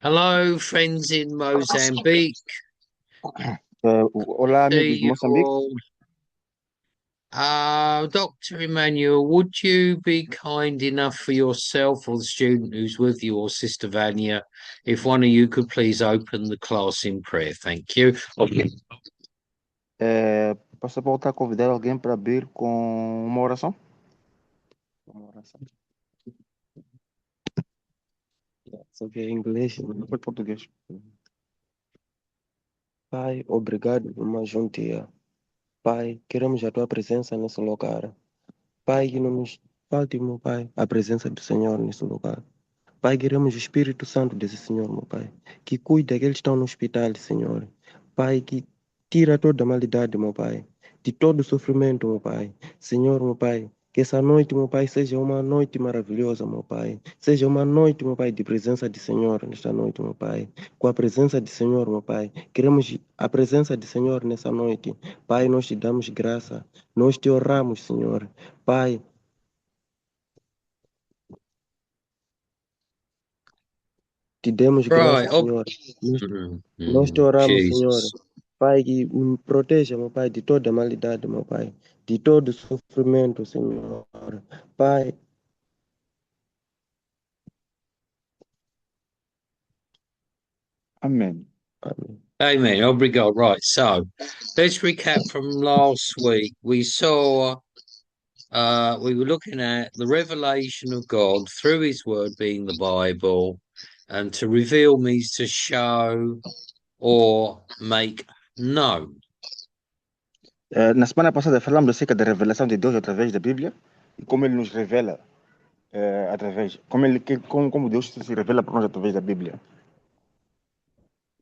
Hello, friends in Mozambique. Olá, amigos See de you Moçambique. all. Dr. Emmanuel, would you be kind enough for yourself or the student who's with you or Sister Vanya, if one of you could please open the class in prayer? Thank you. Okay. Posso voltar a convidar alguém para abrir com uma oração? Uma oração. Só que é em inglês, não foi português. Pai, obrigado por mais um dia. Pai, queremos a tua presença nesse lugar. Pai, que não nos falte, meu Pai, a presença do Senhor nesse lugar. Pai, queremos o Espírito Santo desse Senhor, meu Pai, que cuida daqueles que estão no hospital, Senhor. Pai, que tira toda a maldade, meu Pai, de todo o sofrimento, meu Pai. Senhor, meu Pai, que essa noite, meu Pai, seja uma noite maravilhosa, meu Pai. Seja uma noite, meu Pai, de presença do Senhor nesta noite, meu Pai. Com a presença do Senhor, meu Pai. Queremos a presença do Senhor nessa noite. Pai, nós te damos graça. Nós te honramos, Senhor. Pai, te demos graça, Right. Oh, Senhor. Nós te oramos, Senhor. Jesus. Pai, que me proteja, meu Pai, de toda malidade, meu Pai, de todo sofrimento, Senhor. Pai, amém. Amém. Amen. Obrigado. Right. So let's recap from last week. We were looking at the revelation of God through His Word, being the Bible, and to reveal means to show or make known. Na semana passada falamos acerca da revelação de Deus através da Bíblia e como ele nos revela através, como Deus se revela para nós através da Bíblia.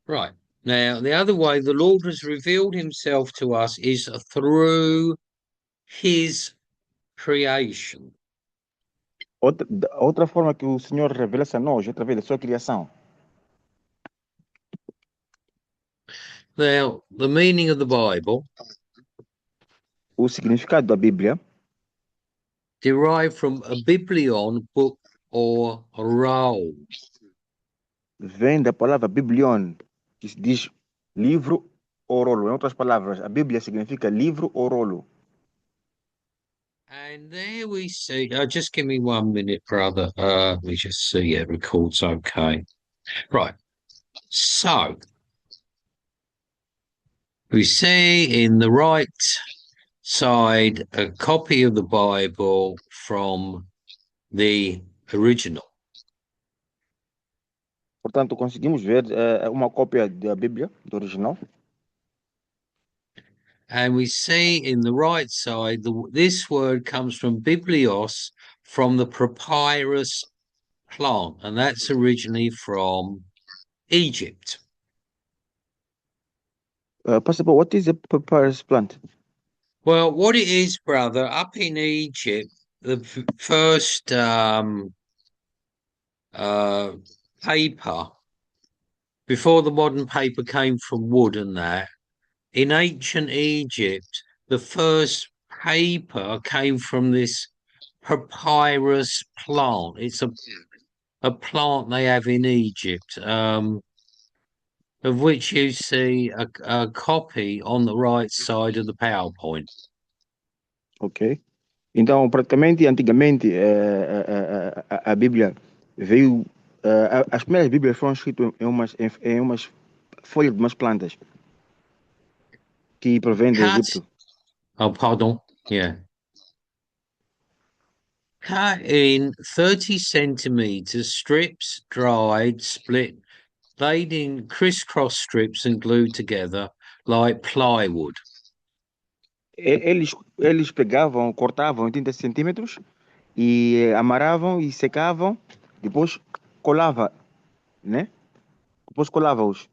Right. Now, the other way the Lord has revealed Himself to us is through His creation. Outra forma que o Senhor revela-se a nós é através da sua criação. Now, the meaning of the Bible O significado da Bíblia derived from a biblion, book or roll. vem da palavra biblion, que se diz livro ou rolo. Em outras palavras, a Bíblia significa livro ou rolo. And there we see, just give me 1 minute, brother. Let me just see it records okay. Right. So we see in the right side a copy of the Bible from the original. Portanto, conseguimos ver uma cópia da Bíblia, do original. And we see in the right side, this word comes from biblios, from the papyrus plant, and that's originally from Egypt. Possible, what is a papyrus plant? Well, what it is, brother, up in Egypt, the first uh, paper, before the modern paper came from wood and that, in ancient Egypt, the first paper came from this papyrus plant. It's a plant they have in Egypt, of which you see a copy on the right side of the PowerPoint. Ok. Então, praticamente, antigamente, a Bíblia veio. As primeiras Bíblias foram escritas em umas folhas de umas plantas que provém do Cut, Egito. oh, pardon, yeah. Cut in 30 centimeters, strips, dried, split, laid in crisscross strips and glued together like plywood. Eles pegavam, cortavam 80 centímetros e amarravam e secavam, depois colava, né? Depois colava-os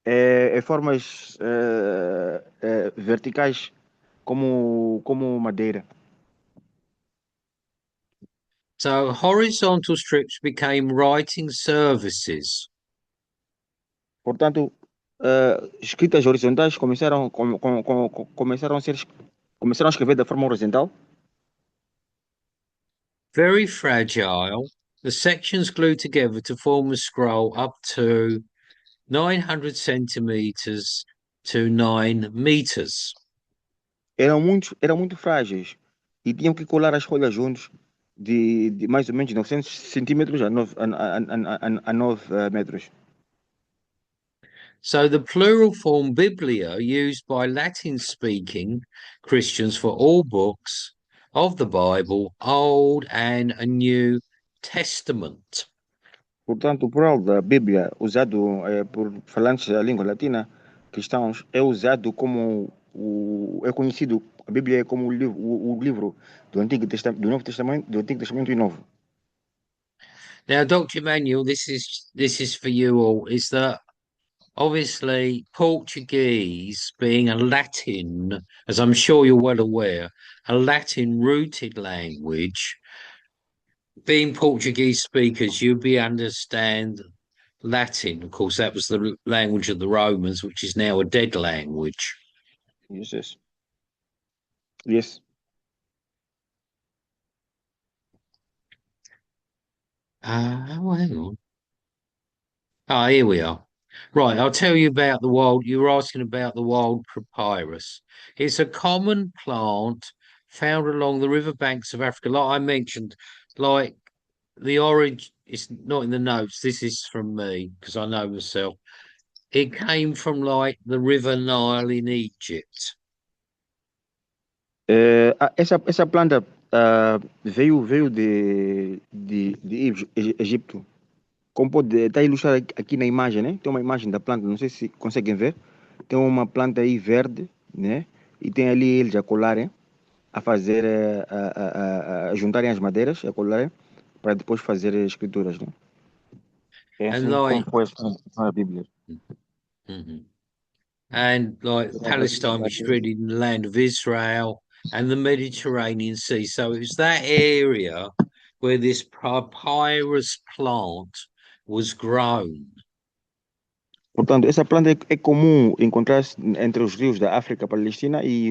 em formas verticais como madeira. So horizontal strips became writing services. Portanto, escritas horizontais começaram a escrever da forma horizontal, Very fragile, The sections glued together to form a scroll up to 900 centimeters to 9 meters. Eram muito frágeis e tinham que colar as folhas juntos de mais ou menos 900 centímetros a 9 metros. So the plural form biblia used by Latin-speaking Christians for all books of the Bible, Old and a New Testament. Portanto, o plural da Bíblia, usado por falantes da língua latina, cristãos, é usado como é conhecido, a Bíblia é como o livro do Antigo Testamento, do Novo Testamento, do Antigo Testamento e Novo. Now, Dr. Emmanuel, this is for you all, is that obviously Portuguese being a Latin, as I'm sure you're well aware, a Latin rooted language, being Portuguese speakers, you'd be understand Latin. Of course, that was the language of the Romans, which is now a dead language. Yes. Yes. Oh, hang on. Ah, here we are. Right, I'll tell you about the wild. You were asking about the wild papyrus. It's a common plant found along the riverbanks of Africa. Like I mentioned, like the origin, it's not in the notes. This is from me because I know myself. It came from like the River Nile in Egypt. Essa planta veio de Egito. Como pode estar ilustrado aqui na imagem, né? Tem uma imagem da planta, não sei se conseguem ver. Tem uma planta aí verde, né? E tem ali eles a colarem, a fazer, a juntarem as madeiras, a colarem, para depois fazer escrituras, né? É And assim como like, foi a Bíblia. mhm. And like Palestine, which is really the land of Israel and the Mediterranean Sea. So it was that area where this papyrus plant was grown. Portanto, essa planta é comum encontrar entre os rios da África Palestina e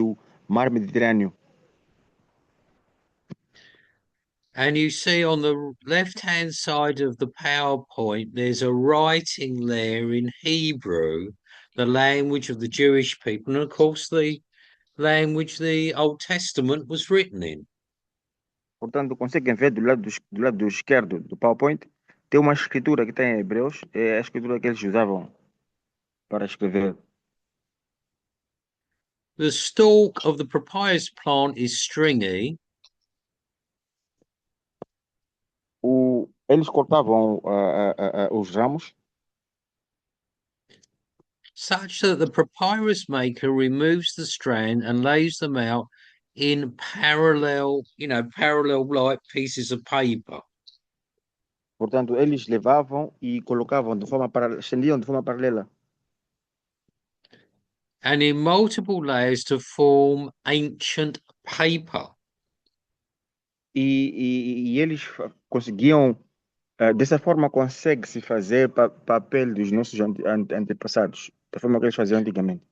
o Mar Mediterrâneo. And you see on the left-hand side of the PowerPoint, there's a writing there in Hebrew, the language of the Jewish people, and of course the language the Old Testament was written in. Portanto, conseguem ver do lado esquerdo do PowerPoint, tem uma escritura que está em Hebreus, é a escritura que eles usavam para escrever. The stalk of the papyrus plant is stringy. Eles cortavam os ramos such that the papyrus maker removes the strand and lays them out in parallel like pieces of paper. portanto, eles levavam e colocavam de forma paralela, estendiam de forma paralela. And in multiple layers to form ancient paper. E eles conseguiam, dessa forma, consegue-se fazer papel dos nossos antepassados, da forma que eles faziam antigamente.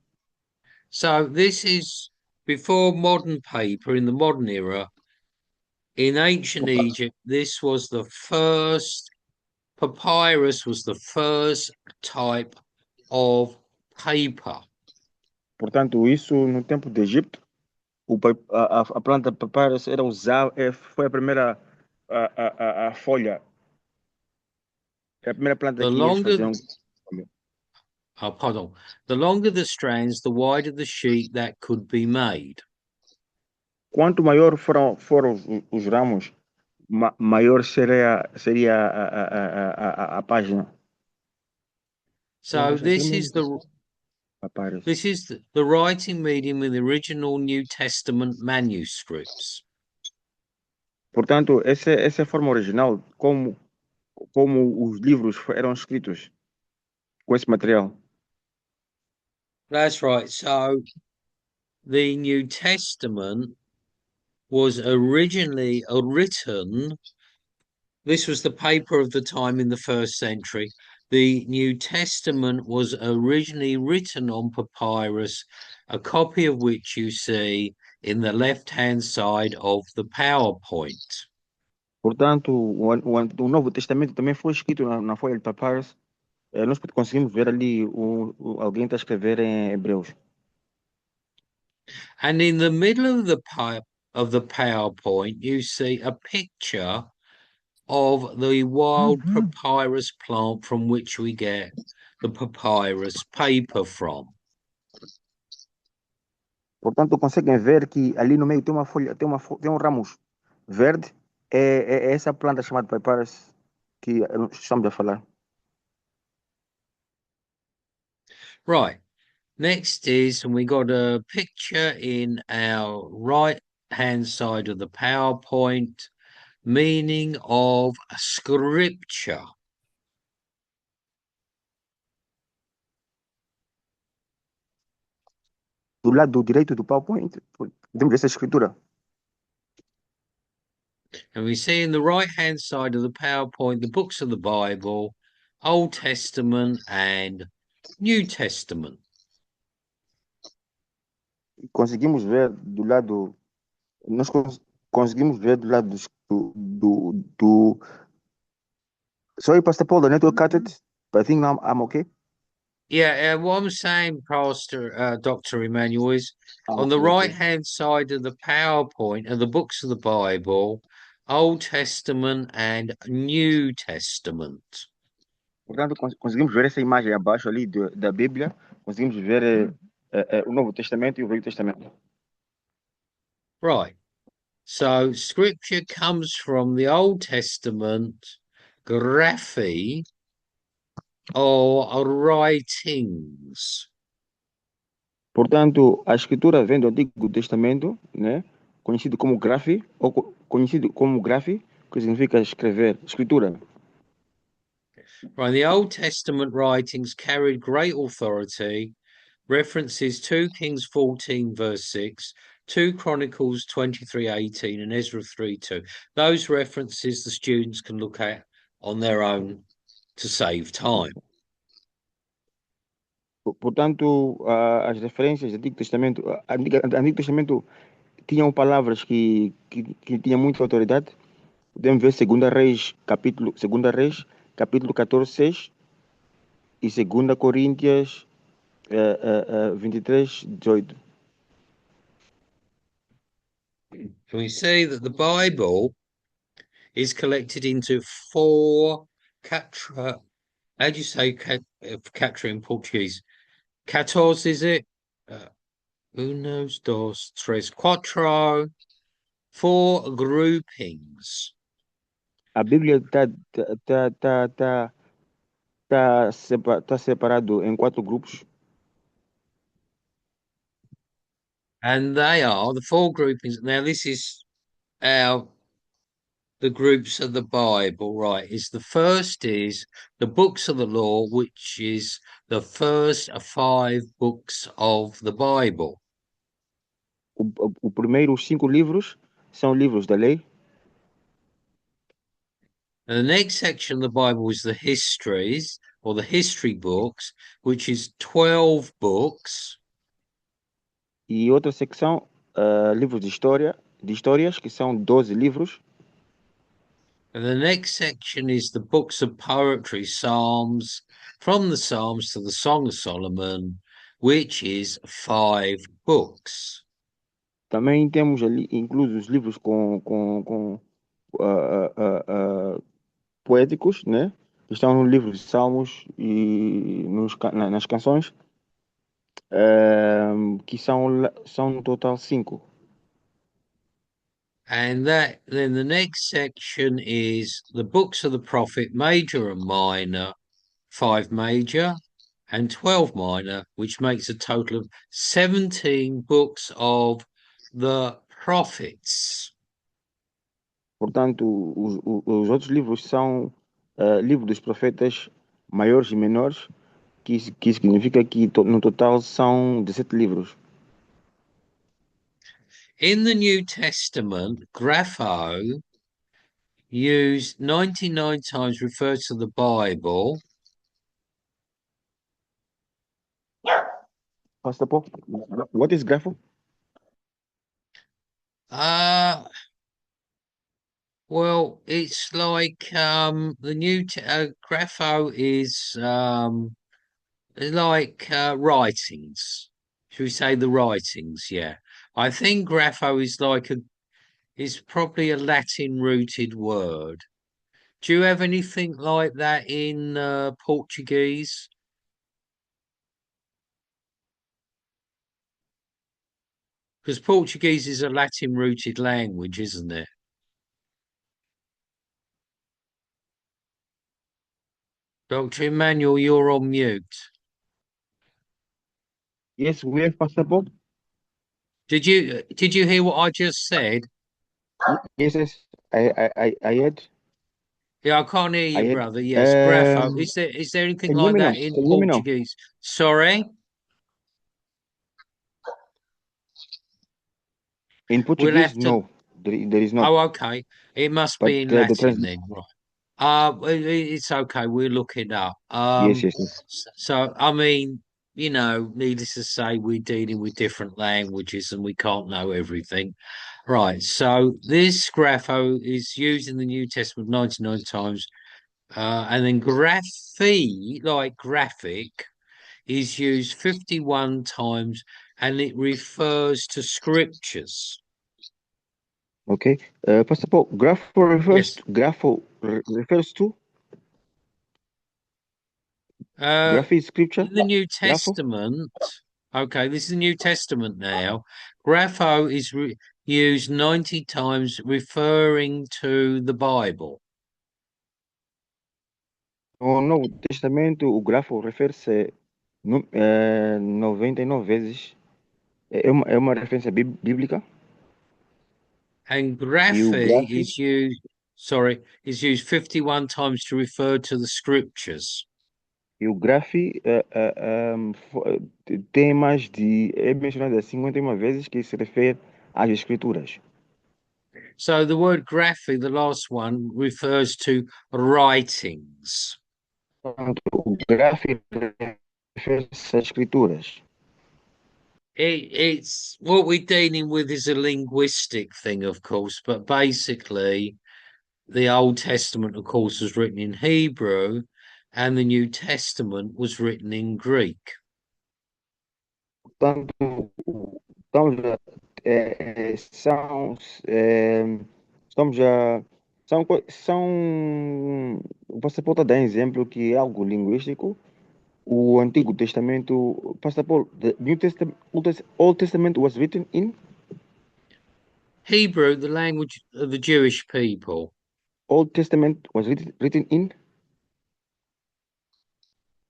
So this is before modern paper in the modern era. In ancient Egypt, this was the first papyrus was the first type of paper. Portanto, isso no tempo do Egito, a planta papyrus era usada, foi a primeira a folha, é a primeira planta The que eles longer, faziam. pardon, the longer the strands, the wider the sheet that could be made. Quanto maior foram os ramos, maior seria a página. So this is the Papyrus. this is the writing medium in the original New Testament manuscripts. Portanto, essa é a forma original como os livros eram escritos com esse material. That's right. So the New Testament was originally written. This was the paper of the time in the first century. The New Testament was originally written on papyrus, a copy of which you see in the left-hand side of the PowerPoint. Portanto, o Novo Testamento também foi escrito na folha de papyrus. Nós conseguimos ver ali alguém está a escrever em Hebreus. And in the middle of the PowerPoint, you see a picture of the wild papyrus plant from which we get the papyrus paper from. Portanto, conseguem ver que ali no meio tem uma folha, tem um ramos verde. É essa planta chamada papyrus que estamos a falar. Right. Next is, and we got a picture in our right hand side of the PowerPoint, meaning of scripture. Do lado direito do PowerPoint, temos essa escritura. And we see in the right hand side of the PowerPoint the books of the Bible, Old Testament and New Testament. Conseguimos ver do lado, nós conseguimos ver do lado do Sorry, Pastor Paul, the network cut it, but I think I'm okay. Yeah, what I'm saying, Pastor Dr. Emmanuel, is on the Okay, right okay. hand side of the PowerPoint are the books of the Bible, Old Testament and New Testament. Portanto, conseguimos ver essa imagem abaixo ali da Bíblia, conseguimos ver o Novo Testamento e o Velho Testamento. Right. So scripture comes from the Old Testament, graphy or writings. Portanto, a escritura vem do Antigo Testamento, né? Conhecido como graphe, ou conhecido como graphe, que significa escrever, escritura. Right, the Old Testament writings carried great authority. References 2 Kings 14 verse 6, 2 Chronicles 23:18 and Ezra 3:2. Those references the students can look at on their own to save time. Portanto, as referências do Antigo Testamento, Antigo Testamento tinham palavras que tinham muita autoridade. Podemos ver 2 Reis, capítulo 14, 6 e 2 Coríntios 23, 18. We see that the Bible is collected into 4 catra. How do you say catra in Portuguese? Catorze, is it? Unos, dos, tres, cuatro. 4 groupings. A Bíblia tá separado em 4 grupos. And they are the 4 groupings. Now, this is the groups of the Bible, right? The first is the books of the law, which is the first 5 books of the Bible. O primeiro, os 5 livros, são livros da lei. And the next section of the Bible is the histories or the history books, which is 12 books. E outra secção, livros de histórias, que são 12 livros. And the next section is the books of poetry, Psalms, from the Psalms to the Song of Solomon, which is 5 books. Também temos ali inclusos livros com poéticos, né? Que estão no livro de Salmos e nas canções, que são no total 5. And then the next section is the books of the prophet, major and minor, 5 major and 12 minor, which makes a total of 17 books of the prophets. Portanto, os outros livros são livros dos profetas maiores e menores, que significa que no total são 17 livros. In the New Testament, grapho used 99 times refers to the Bible. Pastor Paul, what is grapho? Well, it's like the new grapho is like writings. Should we say the writings? Yeah. I think grapho is like is probably a Latin rooted word. Do you have anything like that in Portuguese? Because Portuguese is a Latin rooted language, isn't it? Dr. Emmanuel, you're on mute. Yes, we have passport. Did you hear what I just said? Yes, yes. I had. Yeah, I can't hear I you, had. brother. Yes, grapho. Um, Is there anything can you hear like me now? that in Can you hear me now? Portuguese? Sorry? In We'll Portuguese, have to. no, there is not. Oh, okay. It must But be in the Latin trans. then, right? It's okay. We'll look it up. Yes, yes, yes. So I mean, you know, needless to say, we're dealing with different languages and we can't know everything. Right. So this grapho is used in the New Testament 99 times. And then graphi, like graphic, is used 51 times and it refers to scriptures. Okay. Passport. Yes. Refers to graph is scripture. In the New Grapho. Testament, okay, this is the New Testament now. Grapho is used 90 times referring to the Bible. No Novo Testamento, o grafo refere-se 99 vezes. É uma referência bíblica. And E o graphi grafo, is used 51 times to refer to the scriptures. e o grafo tem mais de. É mencionado 51 vezes que se refere às escrituras. So the word graphi, the last one, refers to writings. Portanto, o grafo refere-se às escrituras. It's what we're dealing with is a linguistic thing, of course, but basically the Old Testament, of course, was written in Hebrew and the New Testament was written in Greek. Portanto, estamos a, são, estamos a, o passaporte a dar exemplo que é algo linguístico. O Antigo Testamento, passaporte, the New Testament, Old Testament was written in Hebrew, the language of the Jewish people. Old Testament was written in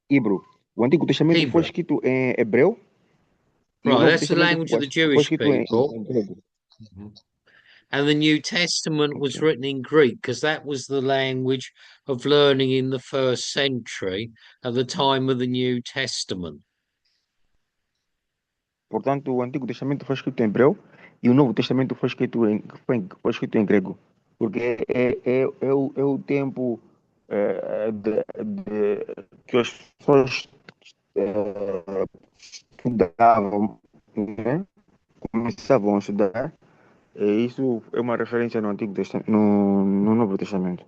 Hebrew. O Antigo Testamento foi Hebrew. escrito em hebreu e o Right, Novo that's the Testamento language of the foi Jewish escrito people. em grego. And the New Testament was Okay. written in Greek because that was the language of learning in the first century at the time of the New Testament. Portanto, o Antigo Testamento foi escrito em hebreu e o Novo Testamento foi escrito em grego. Porque é o tempo que as pessoas estudavam, né? Começavam a estudar. E isso é uma referência no Antigo Testamento, no Novo Testamento.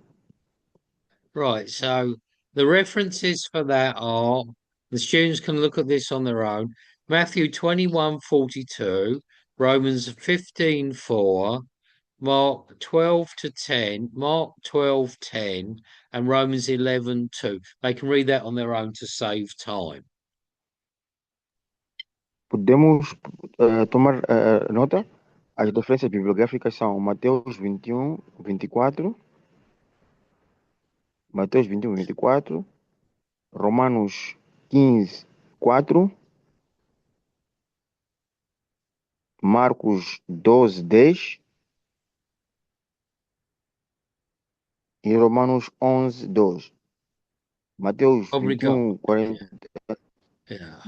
Right, so the references for that are the students can look at this on their own. Matthew 21:42, Romans 15:4, Mark 12-10, Mark 12:10, and Romans 11:2. They can read that on their own to save time. Podemos tomar nota. As referências bibliográficas são Mateus 21, 24, Mateus 21, 24, Romanos 15, 4, Marcos 12, 10 e Romanos 11, 2. Mateus Obrigado. 21, 40, Yeah.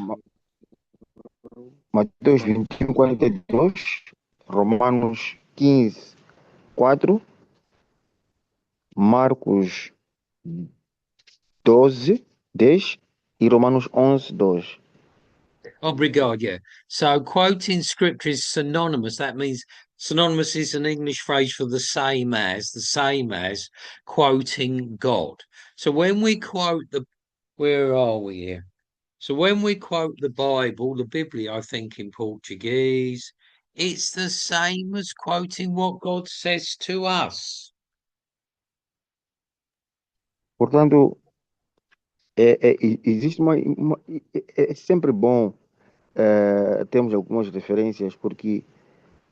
Mateus 21, 42, Romanos 15, 4, Marcos 12, 10 e Romanos 11, 2. Obrigado, yeah. So quoting scripture is synonymous. That means Synonymous is an English phrase for the same as, quoting God. So when we quote where are we here? So when we quote the Bible, the Biblia, I think in Portuguese, it's the same as quoting what God says to us. Portanto, existe é sempre bom termos algumas referências, porque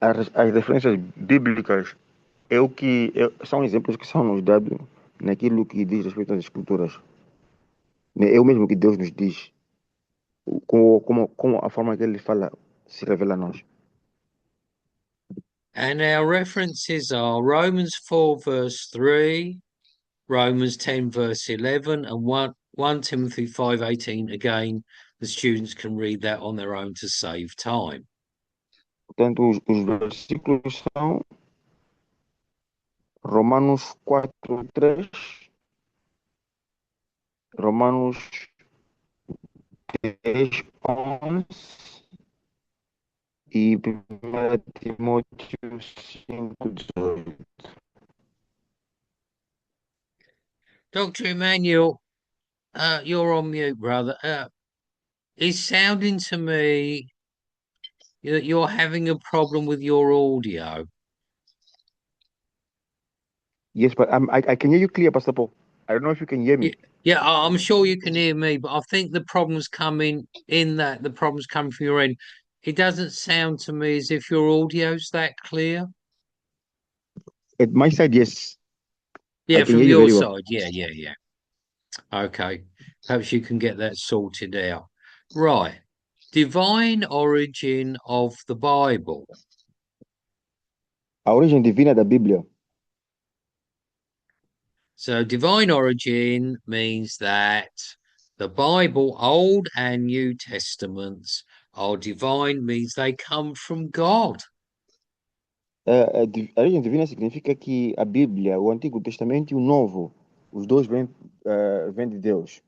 as referências bíblicas são exemplos que são nos dados naquilo que diz respeito às escrituras. É o mesmo que Deus nos diz, como a forma que Ele fala se revela a nós. And our references are Romans 4, verse 3, Romans 10, verse 11, and 1 Timothy 5:18. Again, the students can read that on their own to save time. Portanto, os versículos são Romanos 4:3, Romanos 3:11 e 1 Timóteo 5:18. Dr. Emmanuel, you're on mute, brother. It's sounding to me that you're having a problem with your audio. Yes, but I can hear you clear, Pastor Paul. I don't know if you can hear me. Yeah, I'm sure you can hear me, but I think the problem's coming from your end. It doesn't sound to me as if your audio's that clear. At my side, yes. Yeah, I can from hear you your very well. side. Yeah. Okay. Perhaps you can get that sorted out. Right. Divine origin of the Bible. A origem divina da Bíblia. So divine origin means that the Bible, Old and New Testaments, are divine, means they come from God. A origem divina significa que a Bíblia, o Antigo Testamento e o Novo, os dois vêm de Deus.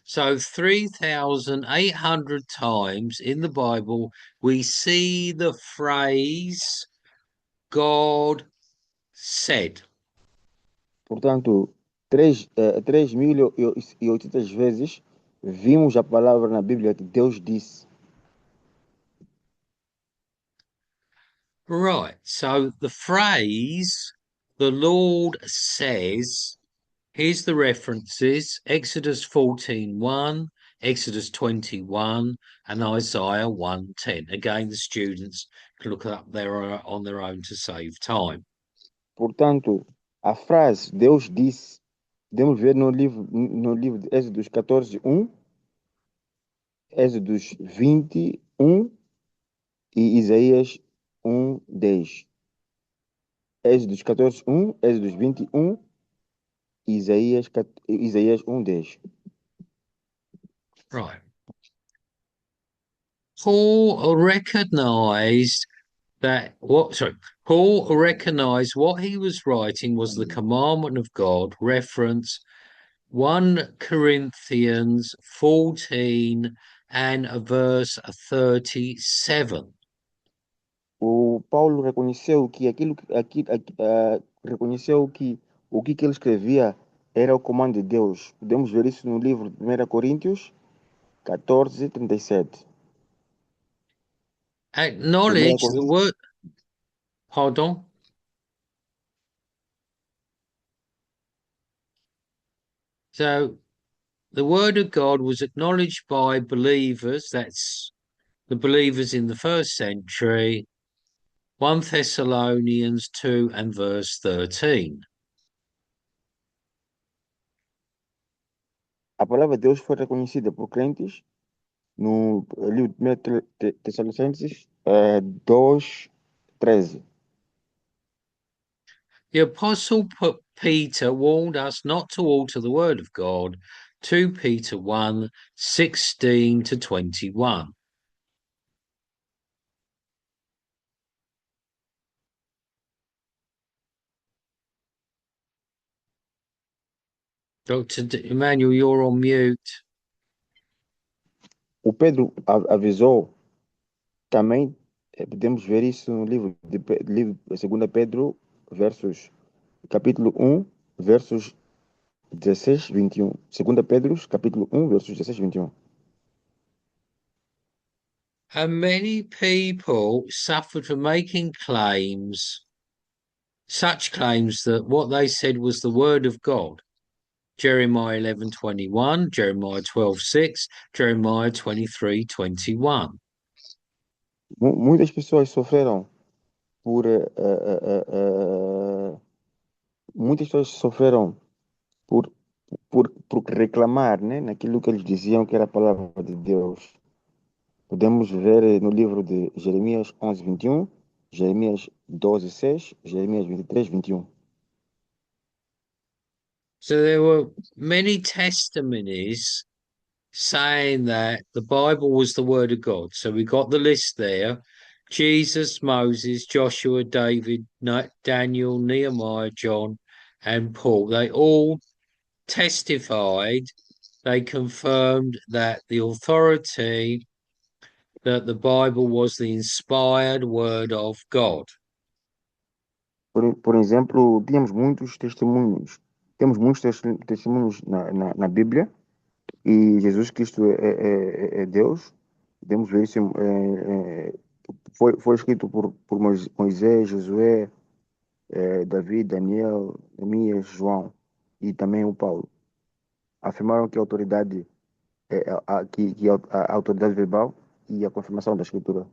So 3,800 times in the Bible, we see the phrase God said. Portanto, 3.800 vezes vimos a palavra na Bíblia que Deus disse. Right. So the phrase the Lord says, here's the references: Exodus 14:1, Exodus 21, and Isaiah 1:10. Again, the students can look up there on their own to save time. Portanto, a frase Deus disse, podemos ver no livro de Êxodos 14:1, Êxodos 21 e Isaías 1:10. Êxodos 14:1, Êxodos 21 e Isaías 1:10. Right. Paul recognized what he was writing was the commandment of God, reference 1 Corinthians 14 and verse 37. O Paulo reconheceu que reconheceu que o que ele escrevia era o comando de Deus. Podemos ver isso no livro de 1 Coríntios 14:37. Acknowledge the word. Pardon? So the word of God was acknowledged by believers, that's the believers in the first century, 1 Thessalonians 2 and verse 13. A palavra de Deus foi reconhecida por crentes no livro de 1 Tessalonicenses 2:13. The Apostle Peter warned us not to alter the word of God, 2 Peter 1, 16 to 21. Dr. Emmanuel, you're on mute. O Pedro avisou também Podemos ver isso no livro de livro 2 Pedro, versos, capítulo 1, versos 16, 21. 2 Pedro, capítulo 1, versos 16, 21. And many people suffered from making claims, such claims that what they said was the word of God. Jeremiah 11:21, Jeremiah 12:6, Jeremiah 23:21. Muitas pessoas sofreram por muitas pessoas sofreram por, por reclamar, né, naquilo que eles diziam que era a palavra de Deus. Podemos ver no livro de Jeremias 11:21, Jeremias 12:6, Jeremias 23:21. So there were many testimonies saying that the Bible was the word of God. So we got the list there: Jesus, Moses, Joshua, David, Daniel, Nehemiah, John, and Paul. They all testified, they confirmed that the authority, that the Bible was the inspired word of God. Por exemplo, temos muitos testemunhos na Bíblia, e Jesus Cristo é Deus. Podemos ver isso, foi escrito por Moisés, Josué, Davi, Daniel, Neemias, João e também o Paulo. Afirmaram que a autoridade a autoridade verbal e a confirmação da Escritura.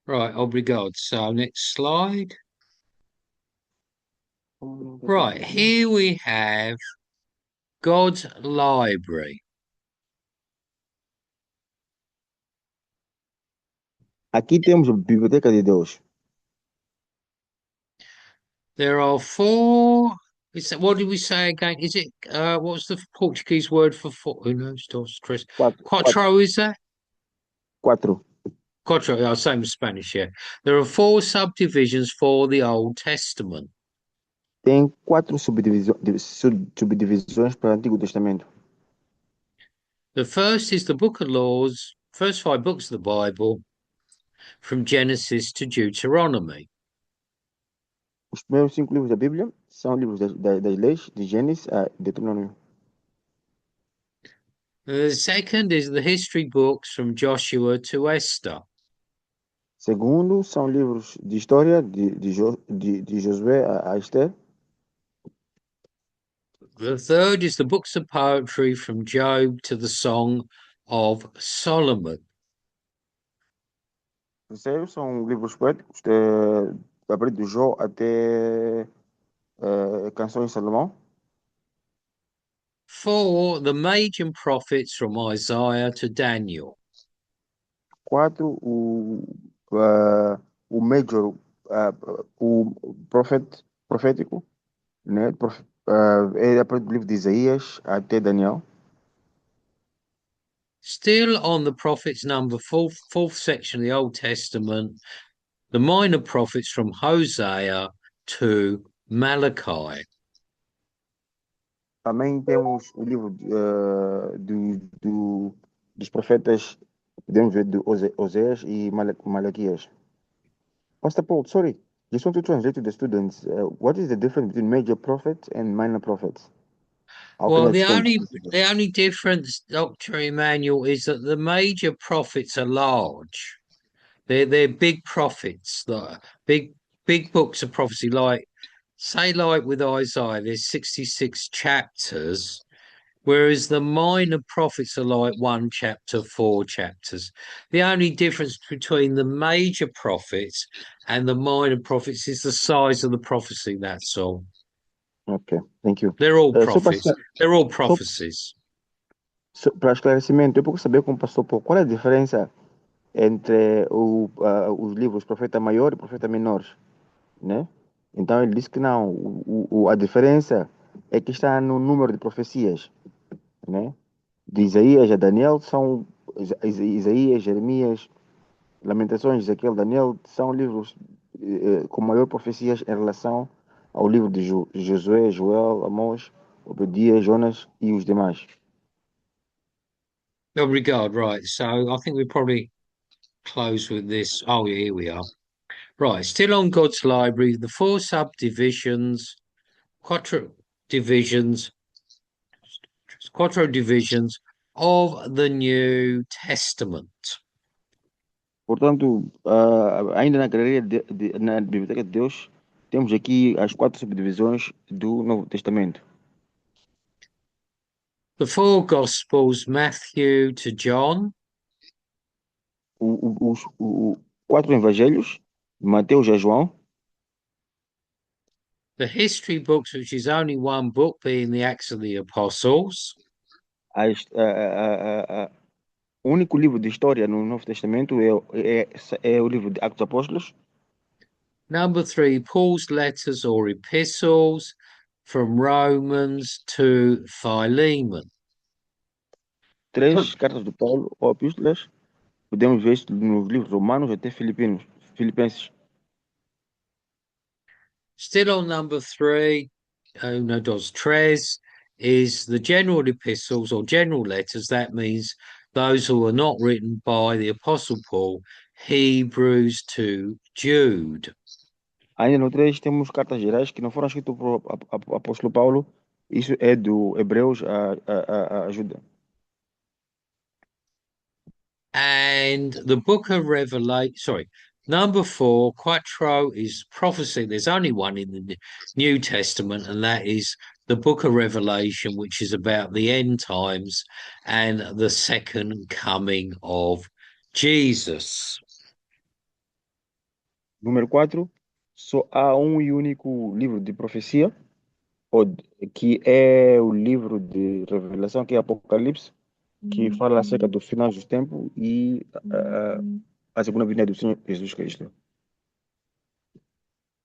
Right, obrigado. So next slide. Right, here we have God's library. Aqui temos a Biblioteca de Deus. There are four. What did we say again? Is it what's the Portuguese word for four? Who knows? Chris. Quattro, is that? Quatro. Quattro, same as Spanish, yeah. There are four subdivisions for the Old Testament. Tem quatro subdivisões para o Antigo Testamento. The first is the Book of Laws, first 5 books of the Bible, from Genesis to Deuteronomy. Os primeiros 5 livros da Bíblia são livros das leis, de Gênesis a Deuteronômio. The second is the history books from Joshua to Esther. Segundo, são livros de história de Josué a Esther. The third is the books of poetry from Job to the Song of Solomon. Terceiro, são livros poéticos, a partir de Jó até Canções de Salomão. 4, the major prophets from Isaiah to Daniel. 4, o major, o profético, né? É a partir do livro de Isaías até Daniel. Still on the prophets number, fourth section of the Old Testament, the minor prophets from Hosea to Malachi. Também temos o livro dos profetas, podemos ver de Oséias e Malaquias. Pastor Paul, sorry, just want to translate to the students. What is the difference between major prophets and minor prophets? Well, the only difference, Dr. Emmanuel, is that the major prophets are large. They're big prophets, big books of prophecy, like with Isaiah, there's 66 chapters, whereas the minor prophets are like 1 chapter, 4 chapters. The only difference between the major prophets and the minor prophets is the size of the prophecy, that's all. Okay, thank you. They're all prophets. They're all prophecies. Para esclarecimento, eu posso saber com o pastor Paul, qual é a diferença entre os livros Profeta Maior e Profeta Menor, né? Então ele disse que não, a diferença é que está no número de profecias, né? De Isaías a Daniel são Isaías, Jeremias, Lamentações, Ezequiel, Daniel são livros com maior profecias em relação ao livro de Josué, Joel, Amós, Obadias, Jonas e os demais. No regard, right. So I think we probably close with this. Oh, yeah, here we are. Right, still on God's library, the four subdivisions, quattro divisions, quattro divisions of the New Testament. Portanto, ainda na galeria na Biblioteca de Deus, temos aqui as 4 subdivisões do Novo Testamento. The four Gospels, Matthew to John, Os 4 evangelhos, Mateus a João, the history books, which is only one book, being the Acts of the Apostles, o único livro de história no Novo Testamento é o livro de Atos dos Apóstolos. Number three, Paul's letters or epistles from Romans to Philemon. 3 cartas do Paulo ou epístolas, podemos ver isto nos livros romanos até Filipenses. Still on number three, Uno dos tres, is the general epistles or general letters. That means those who are not written by the Apostle Paul, Hebrews to Jude. Ainda no 3 temos cartas gerais que não foram escritas por apóstolo Paulo. Isso é do Hebreus a Judá. And the book of Revelation, sorry, number four, quattro, is prophecy. There's only one in the New Testament, and that is the book of Revelation, which is about the end times and the second coming of Jesus. Número 4, só há um e único livro de profecia, que é o livro de Revelação, que é Apocalipse, que fala acerca do final dos tempos e a segunda vinda do Senhor Jesus Cristo.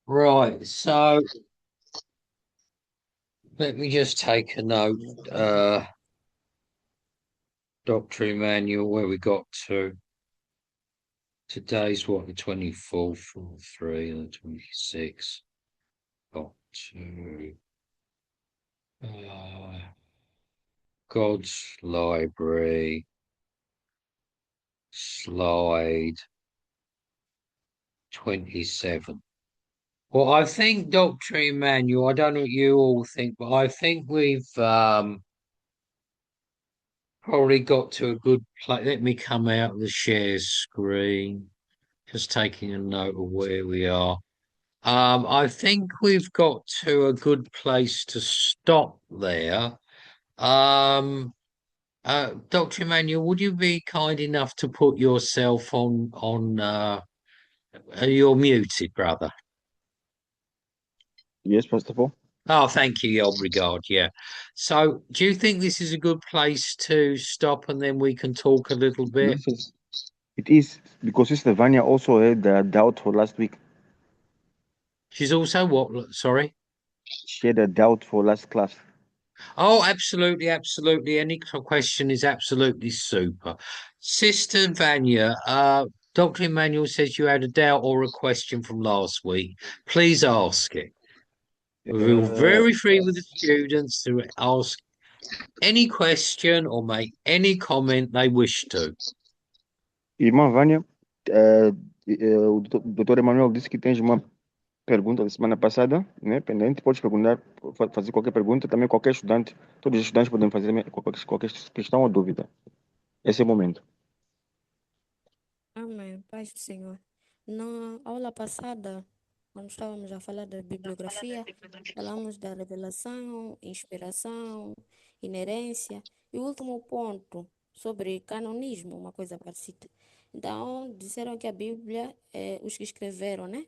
Right, so let me just take a note. Doctrine Manual, where we got to. Today's what, the 24th from 3 and the 26th. Got to God's Library, slide 27. Well, I think Doctrine Manual, I don't know what you all think, but I think we've probably got to a good place. Let me come out of the share screen, just taking a note of where we are. I think we've got to a good place to stop there. Dr. Emmanuel, would you be kind enough to put yourself on you're muted, brother. Yes, Pastor Paul? Oh, thank you, obrigado. Yeah. So do you think this is a good place to stop and then we can talk a little bit? Yes, it is, because Sister Vanya also had a doubt for last week. She's also what? Sorry? She had a doubt for last class. Oh, absolutely, absolutely. Any question is absolutely super. Sister Vanya, Dr. Emmanuel says you had a doubt or a question from last week. Please ask it. We feel very free with the students to ask any question or make any comment they wish to. Irmã Vânia, o doutor Emanuel disse que tens uma pergunta da semana passada, né, pendente. Podes perguntar, fazer qualquer pergunta, também qualquer estudante, todos os estudantes podem fazer qualquer questão ou dúvida. Esse é o momento. Amém. Paz do Senhor. Na aula passada, quando estávamos a falar da bibliografia, falamos da revelação, inspiração, inerência e o último ponto sobre canonismo, uma coisa parecida. Então, disseram que a Bíblia, os que escreveram, né?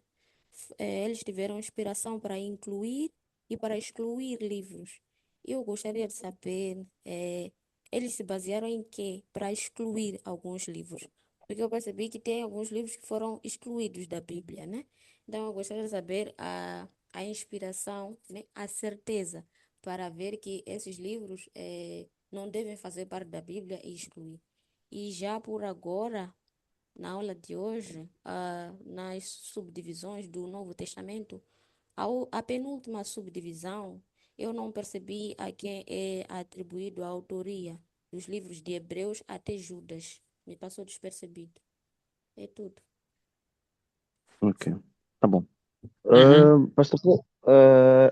Eles tiveram inspiração para incluir e para excluir livros. Eu gostaria de saber, eles se basearam em quê para excluir alguns livros? Porque eu percebi que tem alguns livros que foram excluídos da Bíblia, né? Então, eu gostaria de saber a inspiração, né? A certeza para ver que esses livros não devem fazer parte da Bíblia e excluir. E já por agora, na aula de hoje, nas subdivisões do Novo Testamento, a penúltima subdivisão, eu não percebi a quem é atribuído a autoria dos livros de Hebreus até Judas. Me passou despercebido. É tudo. Ok, tá bom. Mhm. Pastor Paul,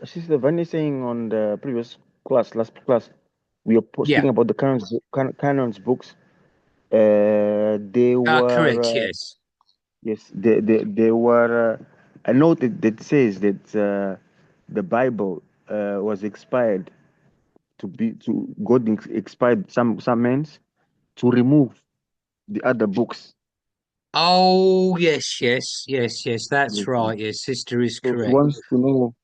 Sister Vanya saying on the previous class, last class, we are Yeah. speaking about the canons books. They were Correct. Yes. yes, they were. I noted that says that the Bible was expired to God expired some means to remove the other books. Oh, yes, yes, yes, yes. That's Yes. right. Yes, sister is So she correct. wants to know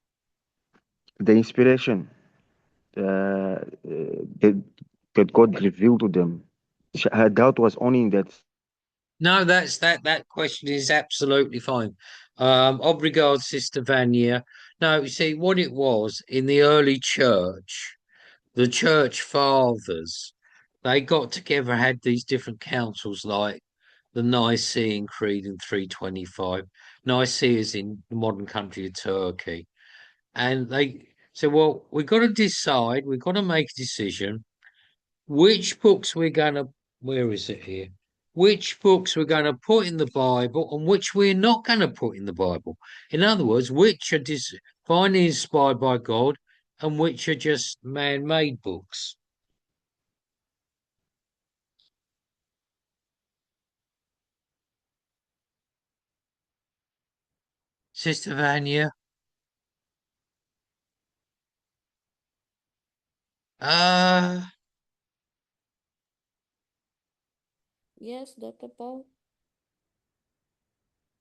the inspiration that that God revealed to them. Her doubt was only in that. No, that question is absolutely fine. Obrigado, Sister Vanya. No, you see what it was in the early church, the church fathers, they got together, had these different councils like the Nicene Creed in 325. Nicaea is in the modern country of Turkey. And they said, well, we've got to decide, we've got to make a decision which books we're going to, where is it here? Which books we're going to put in the Bible and which we're not going to put in the Bible. In other words, which are divinely inspired by God and which are just man made books. Sister Vanya? Uh, Yes, Dr. Paul.